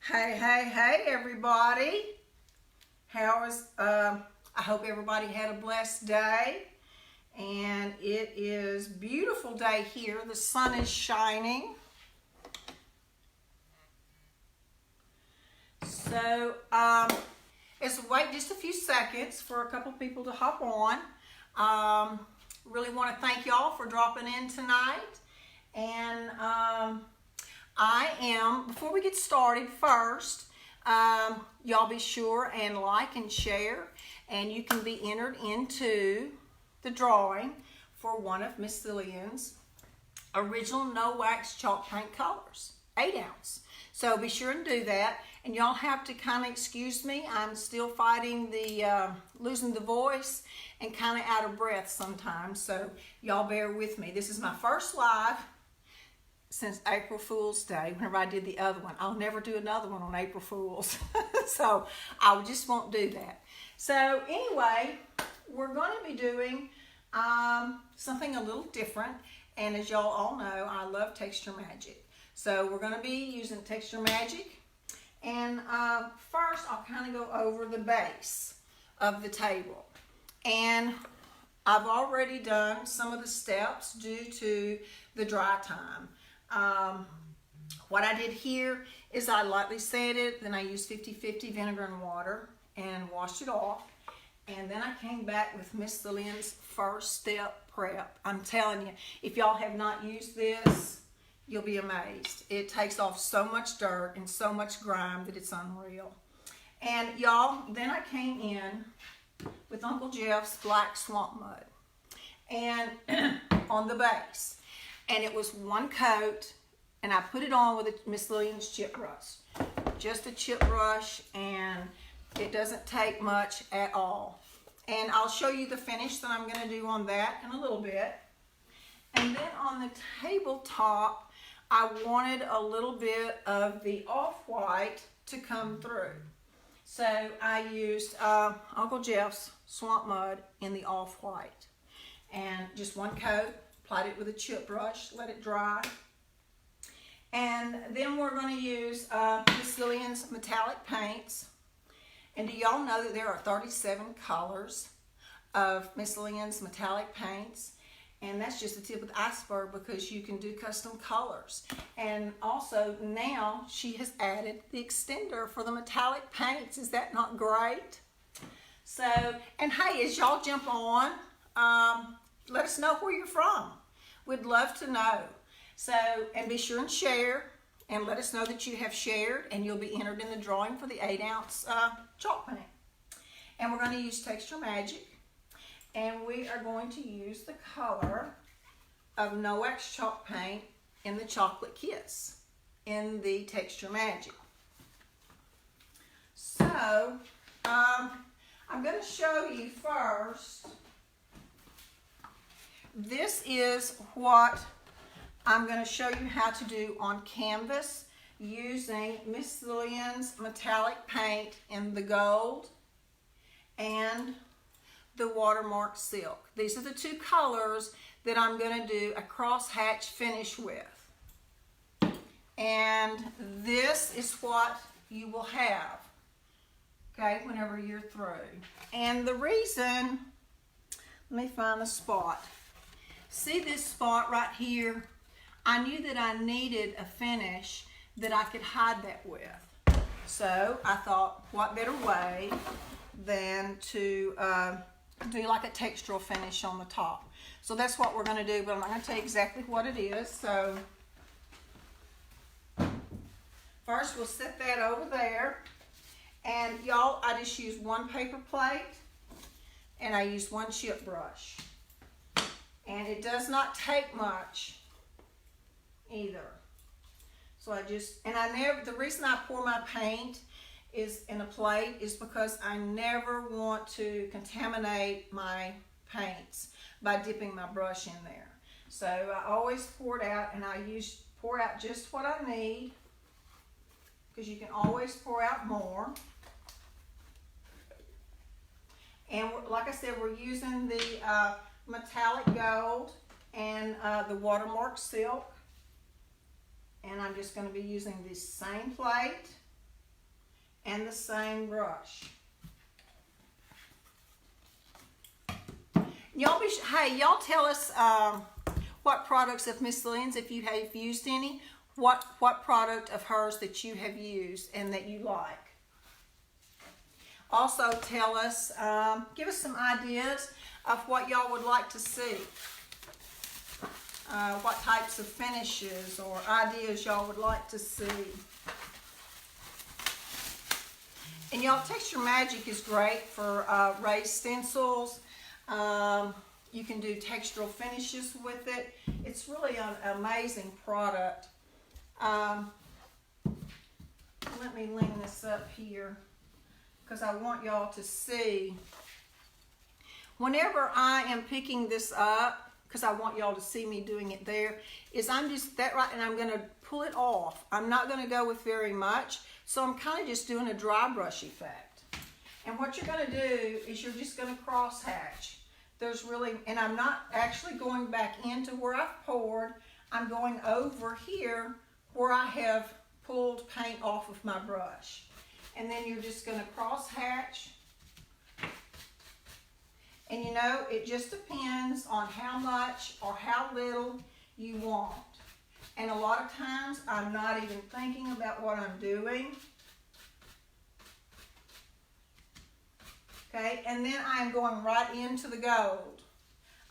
Hey, everybody. I hope everybody had a blessed day. And it is a beautiful day here. The sun is shining. So, let's wait just a few seconds for a couple people to hop on. Really want to thank y'all for dropping in tonight. And before we get started first, y'all be sure and like and share, and you can be entered into the drawing for one of Miss Lillian's original no wax chalk paint colors, 8 ounce. So be sure and do that, and y'all have to kind of excuse me. I'm still fighting the losing the voice and kind of out of breath sometimes, so y'all bear with me. This is my first live since April Fool's Day, whenever I did the other one. I'll never do another one on April Fool's. So I just won't do that. So anyway, we're going to be doing something a little different. And as y'all all know, I love Texture Magic. So we're going to be using Texture Magic. And first, I'll kind of go over the base of the table. And I've already done some of the steps due to the dry time. What I did here is I lightly sanded, then I used 50-50 vinegar and water and washed it off. And then I came back with Miss Lillian's first step prep. I'm telling you, if y'all have not used this, you'll be amazed. It takes off so much dirt and so much grime that it's unreal. And y'all, then I came in with Uncle Jeff's black swamp mud and on the base. And it was one coat, and I put it on with a Miss Lillian's chip brush. Just a chip brush, and it doesn't take much at all. And I'll show you the finish that I'm going to do on that in a little bit. And then on the tabletop, I wanted a little bit of the off-white to come through. So I used Uncle Jeff's swamp mud in the off-white. And just one coat. Applied it with a chip brush, let it dry. And then we're going to use Miss Lillian's metallic paints. And do y'all know that there are 37 colors of Miss Lillian's metallic paints? And that's just the tip of the iceberg, because you can do custom colors. And also now she has added the extender for the metallic paints. Is that not great? So, and hey, as y'all jump on, let us know where you're from. We'd love to know. So, and be sure and share, and let us know that you have shared, and you'll be entered in the drawing for the 8 ounce chalk paint. And we're going to use Texture Magic, and we are going to use the color of No Wax chalk paint in the Chocolate Kiss in the Texture Magic. So, I'm going to show you first. This is what I'm going to show you how to do on canvas using Miss Lillian's metallic paint in the gold and the Watermark Silk. These are the two colors that I'm going to do a cross-hatch finish with. And this is what you will have, okay, whenever you're through. And the reason, let me find the spot. See this spot right here? I knew that I needed a finish that I could hide that with. So I thought, what better way than to do like a textural finish on the top. So that's what we're going to do, but I'm not going to tell you exactly what it is. So first we'll set that over there. And y'all, I just used one paper plate and I used one chip brush. And it does not take much either. So the reason I pour my paint is in a plate is because I never want to contaminate my paints by dipping my brush in there. So I always pour it out, and I pour out just what I need, because you can always pour out more. And like I said, we're using the metallic gold and the Watermark Silk. And I'm just going to be using this same plate and the same brush. Y'all tell us what products of Miss Lillian's, if you have used any, what product of hers that you have used and that you like. Also tell us, give us some ideas of what y'all would like to see. What types of finishes or ideas y'all would like to see. And y'all, Texture Magic is great for raised stencils. You can do textural finishes with it. It's really an amazing product. Let me lean this up here because I want y'all to see. Whenever I am picking this up, because I want y'all to see me doing it there, is I'm just that right, and I'm going to pull it off. I'm not going to go with very much, so I'm kind of just doing a dry brush effect. And what you're going to do is you're just going to cross hatch. There's really, and I'm not actually going back into where I've poured. I'm going over here where I have pulled paint off of my brush. And then you're just going to cross hatch. And you know, it just depends on how much or how little you want. And a lot of times I'm not even thinking about what I'm doing. Okay, and then I'm going right into the gold.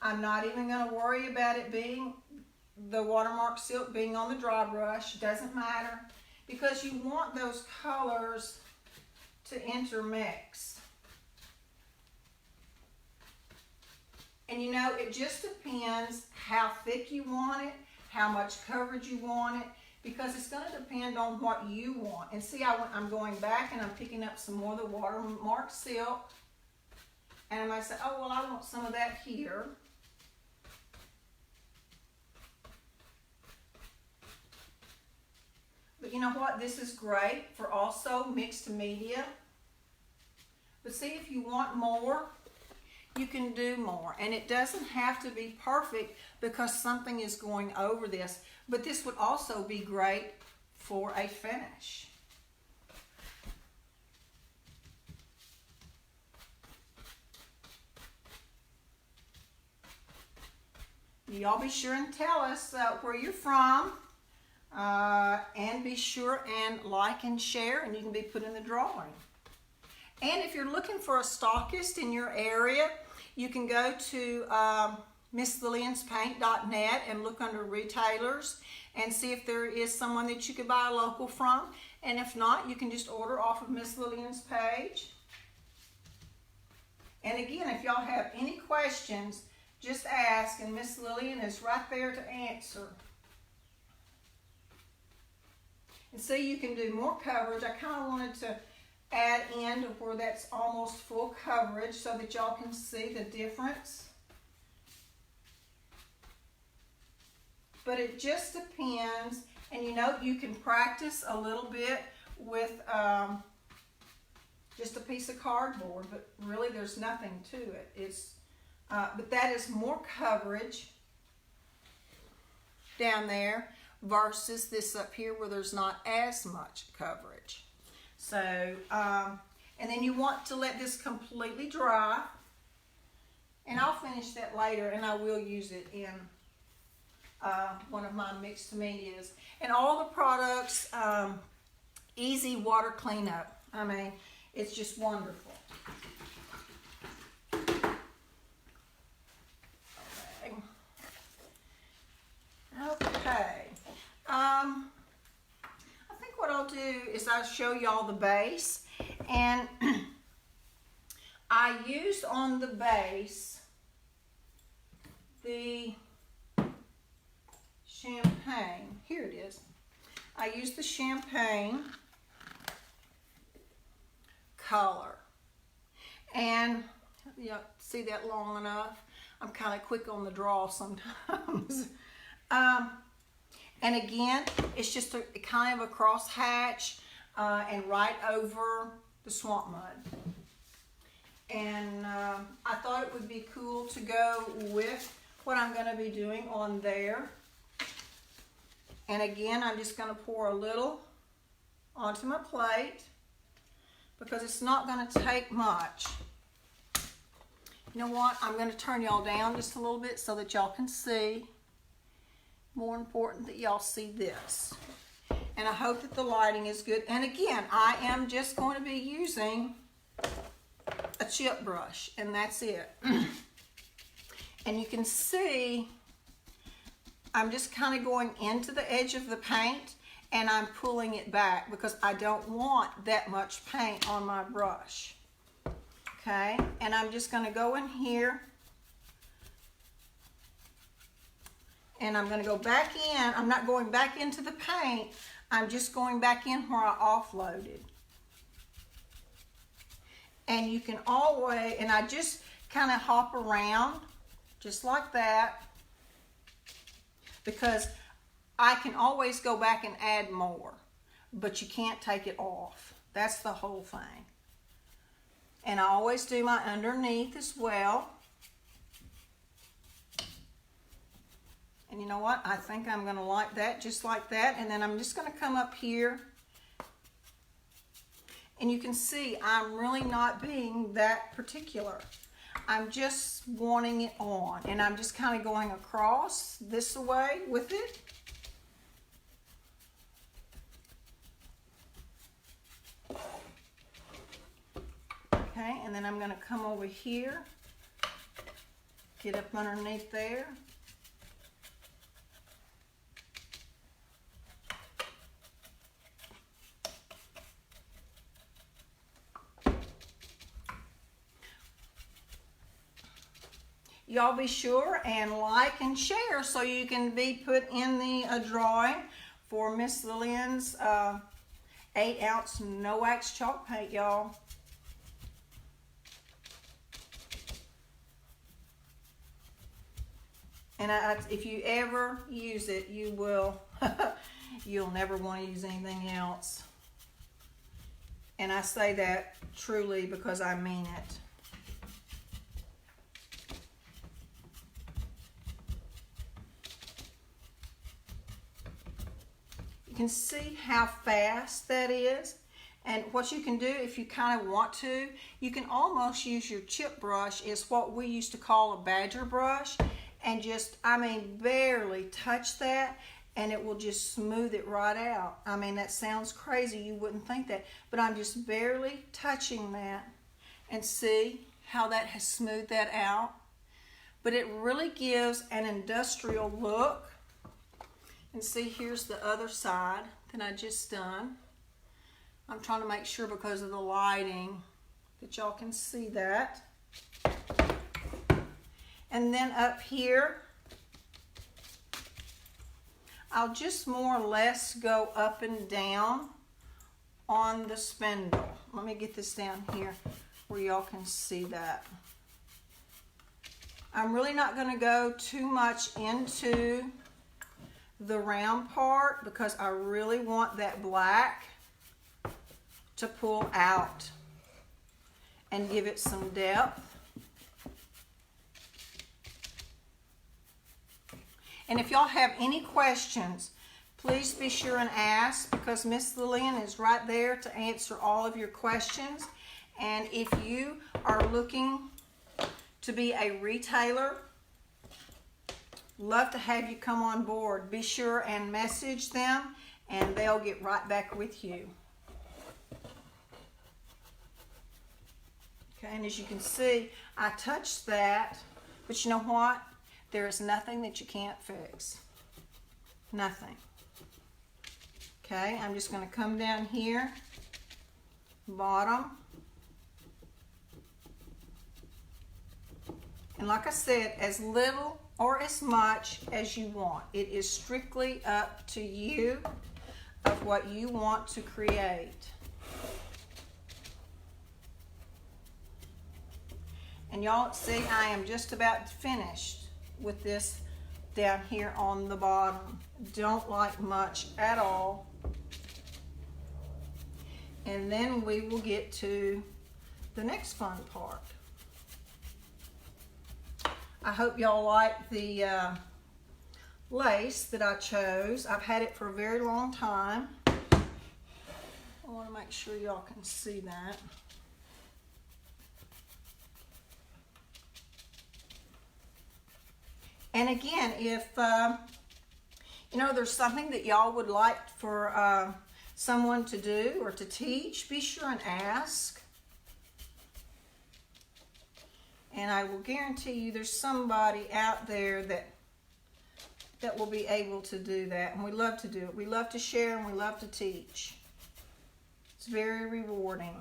I'm not even going to worry about it being the Watermark Silk being on the dry brush. Doesn't matter, because you want those colors to intermix. And you know, it just depends how thick you want it, how much coverage you want it, because it's going to depend on what you want. And see, I'm going back and I'm picking up some more of the Watermark Silk. And I might say, oh, well, I want some of that here. But you know what? This is great for also mixed media. But see, if you want more, you can do more. And it doesn't have to be perfect because something is going over this. But this would also be great for a finish. Y'all be sure and tell us where you're from. And be sure and like and share, and you can be put in the drawing. And if you're looking for a stockist in your area, you can go to misslillianspaint.net and look under retailers and see if there is someone that you could buy a local from. And if not, you can just order off of Miss Lillian's page. And again, if y'all have any questions, just ask, and Miss Lillian is right there to answer. And see, you can do more coverage. I kind of wanted to add in to where that's almost full coverage so that y'all can see the difference. But it just depends. And you know, you can practice a little bit with just a piece of cardboard, but really there's nothing to it. But that is more coverage down there versus this up here where there's not as much coverage. So, and then you want to let this completely dry, and I'll finish that later, and I will use it in one of my mixed medias. And all the products, easy water cleanup. I mean, it's just wonderful. Okay. I think what I'll do is I'll show y'all the base, and I used on the base the champagne. Here it is. I used the champagne color, and you see that long enough? I'm kind of quick on the draw sometimes. And again, it's just a kind of a cross hatch and right over the swamp mud. And I thought it would be cool to go with what I'm going to be doing on there. And again, I'm just going to pour a little onto my plate. because it's not going to take much. You know what? I'm going to turn y'all down just a little bit so that y'all can see. More important that y'all see this. And I hope that the lighting is good. And again, I am just going to be using a chip brush, and that's it. And you can see I'm just kind of going into the edge of the paint, and I'm pulling it back because I don't want that much paint on my brush. Okay, and I'm just going to go in here, and I'm going to go back in. I'm not going back into the paint. I'm just going back in where I offloaded. And you can always, and I just kind of hop around just like that, because I can always go back and add more, but you can't take it off. That's the whole thing. And I always do my underneath as well. And you know what? I think I'm going to like that just like that. And then I'm just going to come up here. And you can see I'm really not being that particular. I'm just wanting it on. And I'm just kind of going across this way with it. Okay, and then I'm going to come over here, get up underneath there. Y'all be sure and like and share so you can be put in the drawing for Miss Lillian's 8-ounce no wax chalk paint, y'all. And if you ever use it, you will, you'll never want to use anything else. And I say that truly because I mean it. You can see how fast that is. And what you can do if you kind of want to, you can almost use your chip brush. It's what we used to call a badger brush. And just, I mean, barely touch that, and it will just smooth it right out. I mean, that sounds crazy. You wouldn't think that. But I'm just barely touching that. And see how that has smoothed that out. But it really gives an industrial look. And see, here's the other side that I just done. I'm trying to make sure because of the lighting that y'all can see that. And then up here, I'll just more or less go up and down on the spindle. Let me get this down here where y'all can see that. I'm really not going to go too much into the round part because I really want that black to pull out and give it some depth. And if y'all have any questions, please be sure and ask because Miss Lillian is right there to answer all of your questions. And if you are looking to be a retailer, love to have you come on board. Be sure and message them and they'll get right back with you. Okay, and as you can see, I touched that, but you know what? There is nothing that you can't fix. Nothing. Okay, I'm just going to come down here, bottom. And like I said, as little or as much as you want. It is strictly up to you of what you want to create. And y'all see, I am just about finished with this down here on the bottom. Don't like much at all. And then we will get to the next fun part. I hope y'all like the lace that I chose. I've had it for a very long time. I want to make sure y'all can see that. And again, if you know, there's something that y'all would like for someone to do or to teach, be sure and ask. And I will guarantee you there's somebody out there that will be able to do that. And we love to do it. We love to share and we love to teach. It's very rewarding.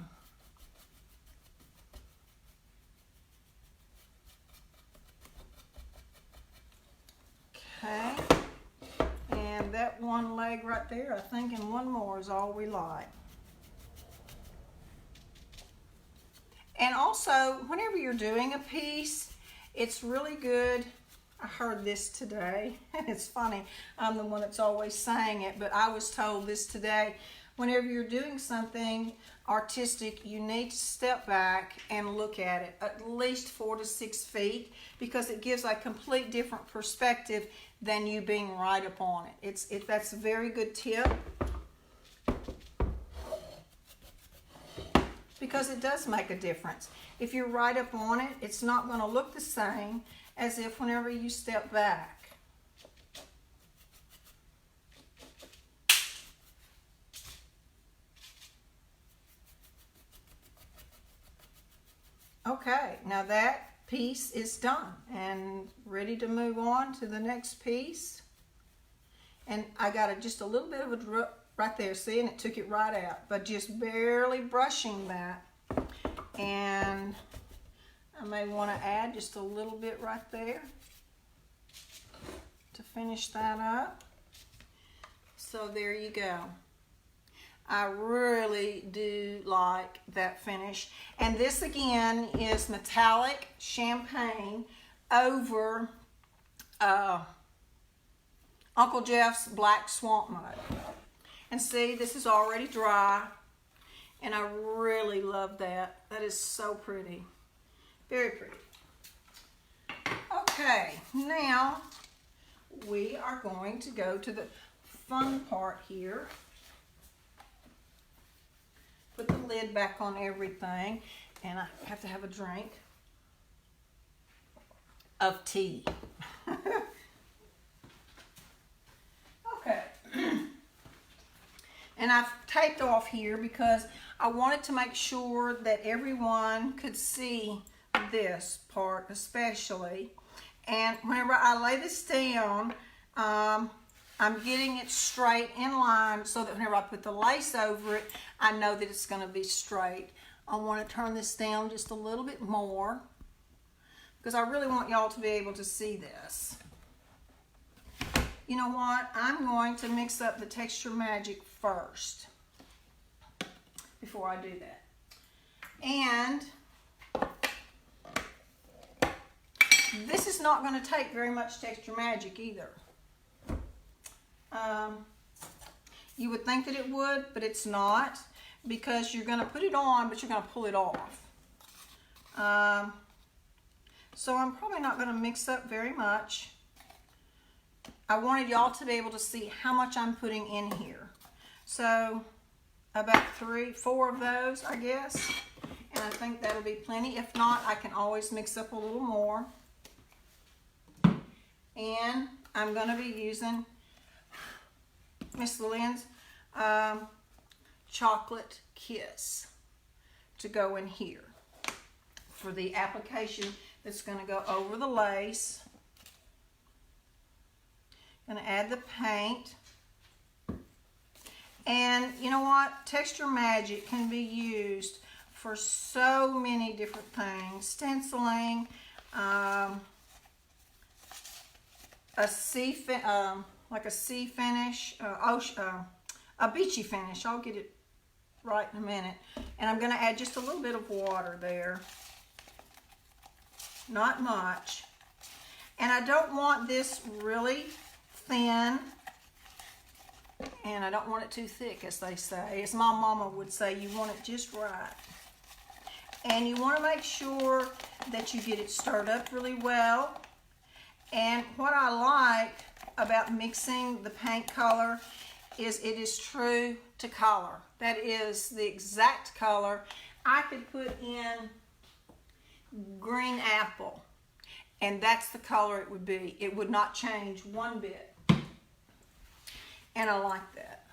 Okay. And that one leg right there, I think, and one more is all we like. And also, whenever you're doing a piece, it's really good. I heard this today, and it's funny. I'm the one that's always saying it, but I was told this today. Whenever you're doing something artistic, you need to step back and look at it at least 4 to 6 feet, because it gives a complete different perspective than you being right up on it. That's a very good tip, because it does make a difference. If you're right up on it, it's not going to look the same as if whenever you step back. Okay, now that piece is done and ready to move on to the next piece. And I got just a little bit of a drip right there, see, and it took it right out, but just barely brushing that. And I may want to add just a little bit right there to finish that up. So there you go. I really do like that finish. And this again is metallic champagne over Uncle Jeff's black swamp mud. And see, this is already dry, and I really love that. That is so pretty. Very pretty. Okay, now we are going to go to the fun part here. Put the lid back on everything, and I have to have a drink of tea. Okay. And I've taped off here because I wanted to make sure that everyone could see this part especially. And whenever I lay this down, I'm getting it straight in line so that whenever I put the lace over it, I know that it's going to be straight. I want to turn this down just a little bit more because I really want y'all to be able to see this. You know what? I'm going to mix up the Texture Magic first before I do that. And this is not going to take very much Texture Magic either. You would think that it would, but it's not, because you're going to put it on, but you're going to pull it off. So I'm probably not going to mix up very much. I wanted y'all to be able to see how much I'm putting in here. So about 3, 4 of those, I guess. And I think that'll be plenty. If not, I can always mix up a little more. And I'm going to be using Miss Lillian's Chocolate Kiss to go in here for the application that's going to go over the lace. Going to add the paint. And you know what? Texture Magic can be used for so many different things. Stenciling, like a sea finish, a beachy finish. I'll get it right in a minute. And I'm going to add just a little bit of water there. Not much. And I don't want this really thin, and I don't want it too thick, as they say. As my mama would say, you want it just right. And you want to make sure that you get it stirred up really well. And what I like about mixing the paint color is it is true to color. That is the exact color. I could put in green apple, and that's the color it would be. It would not change one bit. And I like that.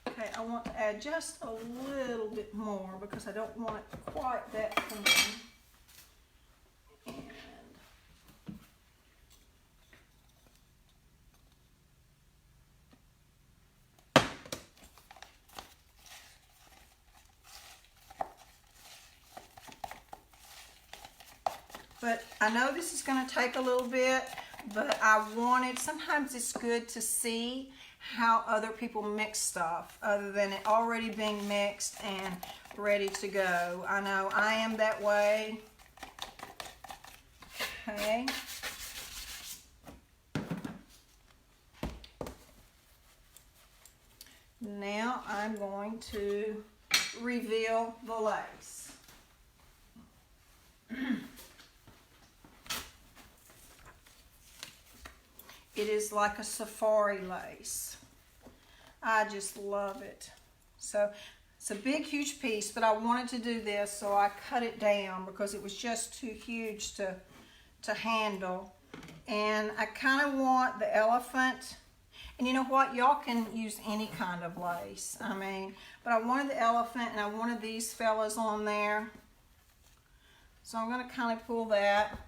Okay, I want to add just a little bit more because I don't want it quite that thin. But I know this is going to take a little bit, but I wanted, sometimes it's good to see how other people mix stuff other than it already being mixed and ready to go. I know I am that way. Okay. Now I'm going to reveal the lace. It is like a safari lace. I just love it. So it's a big, huge piece, but I wanted to do this, so I cut it down because it was just too huge to handle. And I kind of want the elephant, and you know what? Y'all can use any kind of lace. I mean, but I wanted the elephant and I wanted these fellas on there. So I'm going to kind of pull that.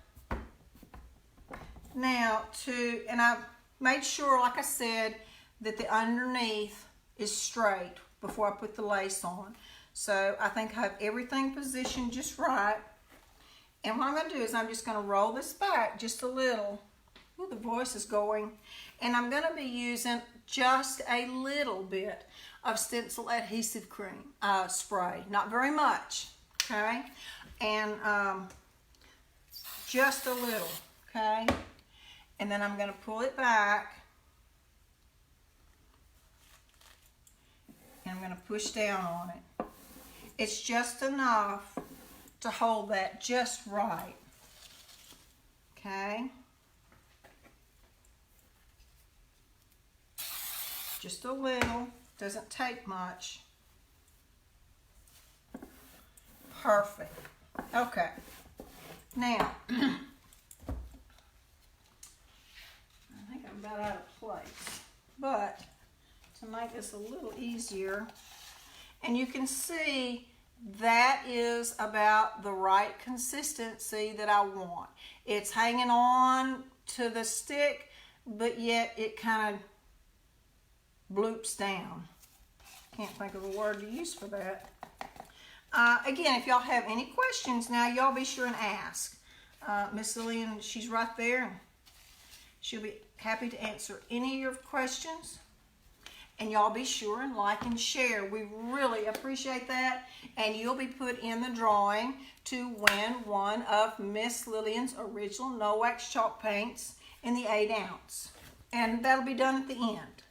Now and I made sure, like I said, that the underneath is straight before I put the lace on. So I think I have everything positioned just right. And what I'm going to do is I'm just going to roll this back just a little. Ooh, the voice is going. And I'm going to be using just a little bit of stencil adhesive cream spray. Not very much, okay? And just a little, okay? And then I'm going to pull it back. And I'm going to push down on it. It's just enough to hold that just right. Okay? Just a little. Doesn't take much. Perfect. Okay. Now, I think I'm about out of place. But to make this a little easier, and you can see that is about the right consistency that I want. It's hanging on to the stick, but yet it kind of bloops down. Can't think of a word to use for that. Again, if y'all have any questions now, y'all be sure and ask. Miss Lillian, she's right there, and she'll be happy to answer any of your questions. And y'all be sure and like and share. We really appreciate that. And you'll be put in the drawing to win one of Miss Lillian's original no wax chalk paints in the 8 ounce. And that'll be done at the end.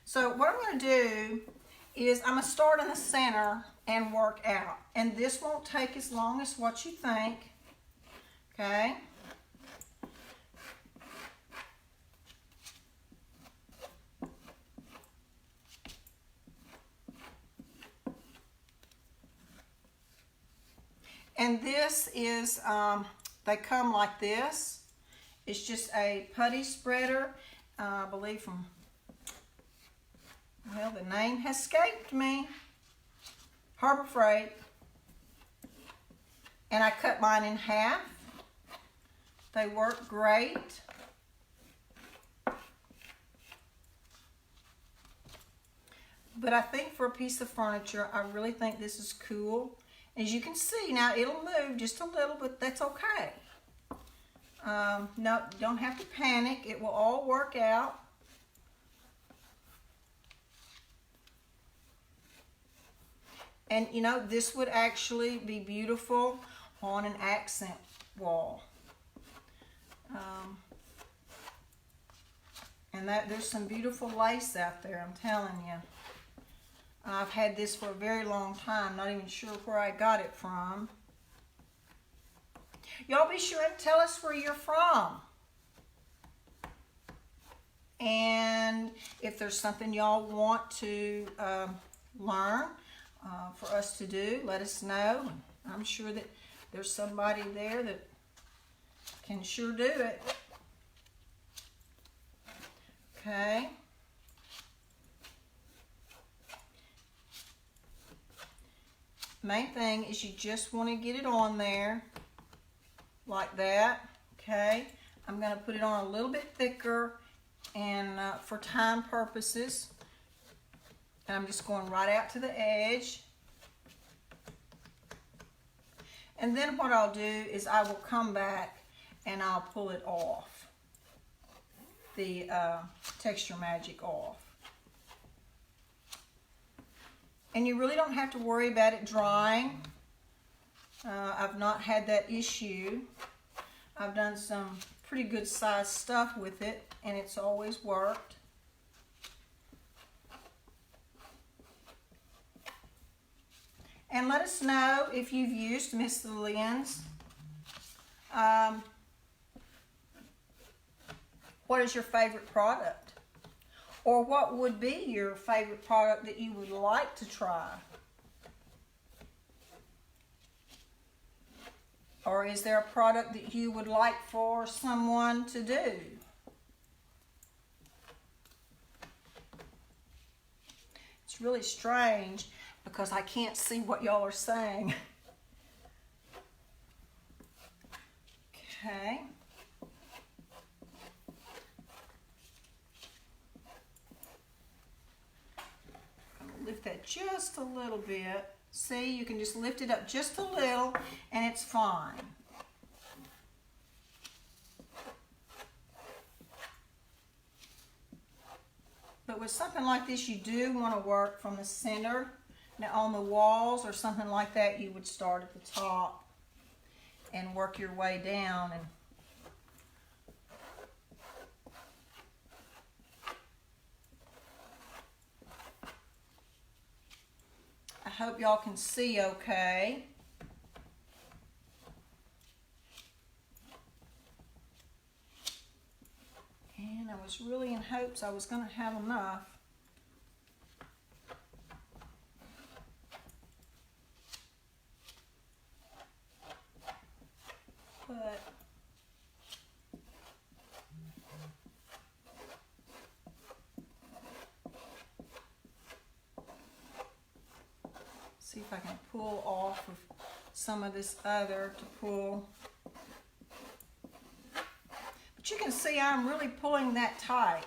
So what I'm going to do is I'm going to start in the center and work out. And this won't take as long as what you think. Okay? And this is, they come like this. It's just a putty spreader, I believe from, well, the name has escaped me. Harbor Freight. And I cut mine in half. They work great. But I think for a piece of furniture, I really think this is cool. As you can see, now it'll move just a little, but that's okay. No, you don't have to panic. It will all work out. And you know, this would actually be beautiful on an accent wall. And there's some beautiful lace out there, I'm telling you. I've had this for a very long time, not even sure where I got it from. Y'all be sure and tell us where you're from. And if there's something y'all want to learn for us to do, let us know. I'm sure that there's somebody there that can sure do it. Okay. Main thing is you just want to get it on there like that. Okay. I'm going to put it on a little bit thicker and for time purposes. And I'm just going right out to the edge. And then what I'll do is I will come back and I'll pull it off. The Texture Magic off. And you really don't have to worry about it drying. I've not had that issue. I've done some pretty good sized stuff with it and it's always worked. And let us know if you've used Miss Lillian's. What is your favorite product? Or what would be your favorite product that you would like to try? Or is there a product that you would like for someone to do? It's really strange because I can't see what y'all are saying. Okay. Lift that just a little bit. See, you can just lift it up just a little and it's fine. But with something like this, you do want to work from the center. Now on the walls or something like that, you would start at the top and work your way down. And I hope y'all can see okay. And I was really in hopes I was going to have enough. But see if I can pull off of some of this other to pull. But you can see I'm really pulling that tight.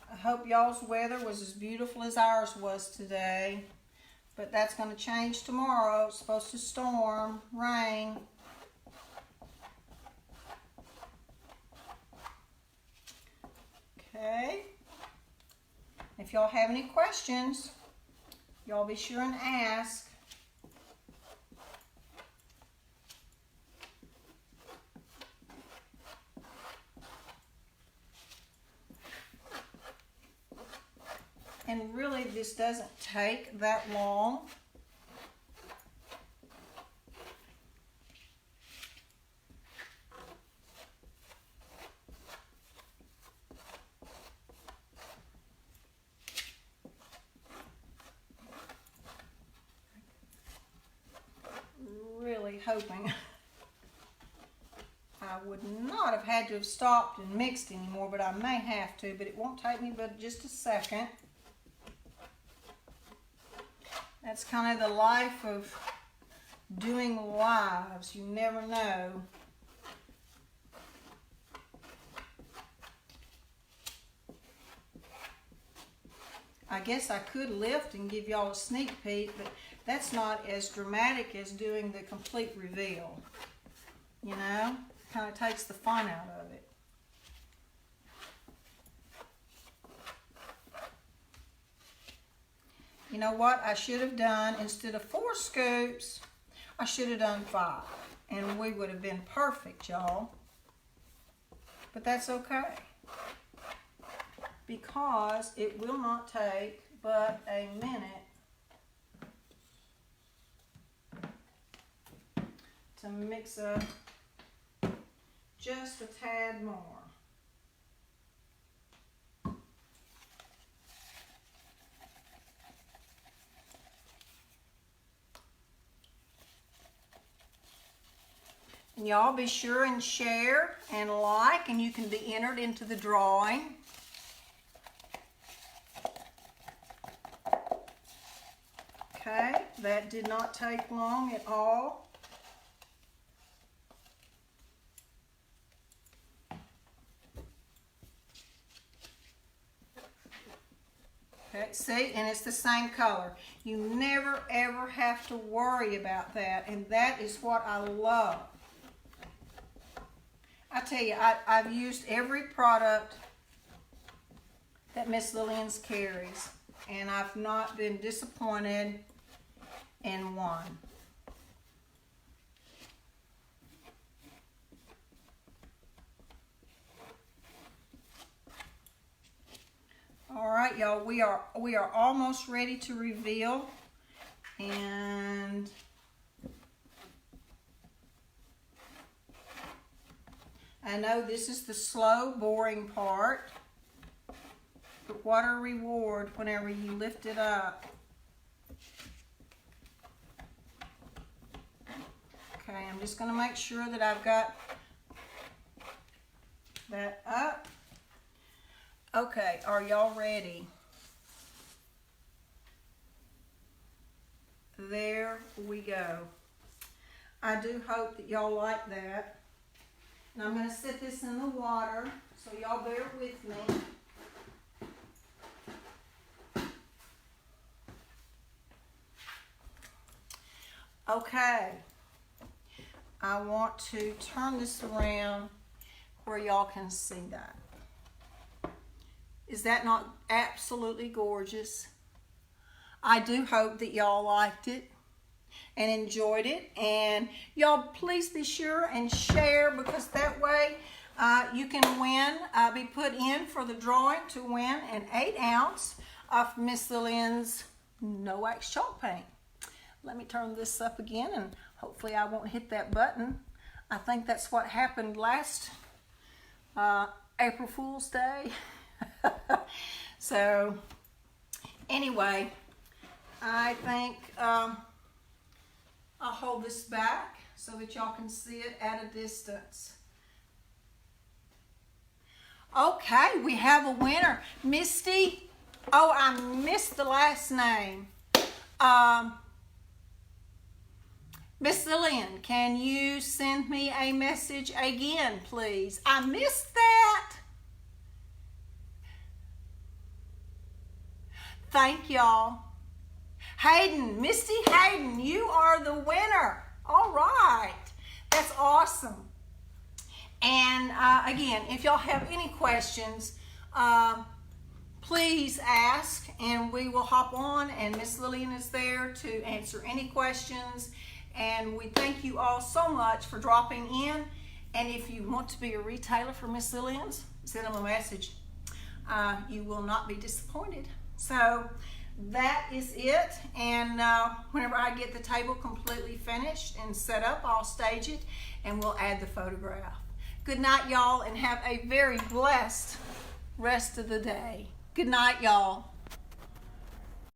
I hope y'all's weather was as beautiful as ours was today, but that's going to change tomorrow. It's supposed to storm, rain. Okay. If y'all have any questions, y'all be sure and ask. And really, this doesn't take that long. Really hoping I would not have had to have stopped and mixed anymore, but I may have to, but it won't take me but just a second. That's kind of the life of doing lives. You never know. I guess I could lift and give y'all a sneak peek, but that's not as dramatic as doing the complete reveal. You know? Kind of takes the fun out of it. You know what I should have done? Instead of 4 scoops, I should have done 5. And we would have been perfect, y'all. But that's okay. Because it will not take but a minute to mix up just a tad more. And y'all be sure and share and like, and you can be entered into the drawing. Okay, that did not take long at all. Okay, see, and it's the same color. You never ever have to worry about that, and that is what I love. I tell you, I've used every product that Miss Lillian's carries, and I've not been disappointed in one. All right, y'all, we are almost ready to reveal, and I know this is the slow, boring part, but what a reward whenever you lift it up. Okay, I'm just going to make sure that I've got that up. Okay, are y'all ready? There we go. I do hope that y'all like that. And I'm going to set this in the water, so y'all bear with me. Okay, I want to turn this around where y'all can see that. Is that not absolutely gorgeous? I do hope that y'all liked it and enjoyed it, and y'all please be sure and share, because that way you can win, be put in for the drawing to win an 8-ounce of Miss Lillian's No Wax Chalk Paint. Let me turn this up again, and hopefully I won't hit that button. I think that's what happened last April Fool's Day. So anyway, I think I'll hold this back so that y'all can see it at a distance. Okay, we have a winner. Misty, oh, I missed the last name. Miss Lillian, can you send me a message again, please? I missed that. Thank y'all. Hayden, Misty Hayden, you are the winner. All right. That's awesome. And again, if y'all have any questions, please ask, and we will hop on, and Miss Lillian is there to answer any questions. And we thank you all so much for dropping in. And if you want to be a retailer for Miss Lillian's, send them a message. You will not be disappointed. So that is it. And whenever I get the table completely finished and set up, I'll stage it and we'll add the photograph. Good night, y'all, and have a very blessed rest of the day. Good night, y'all.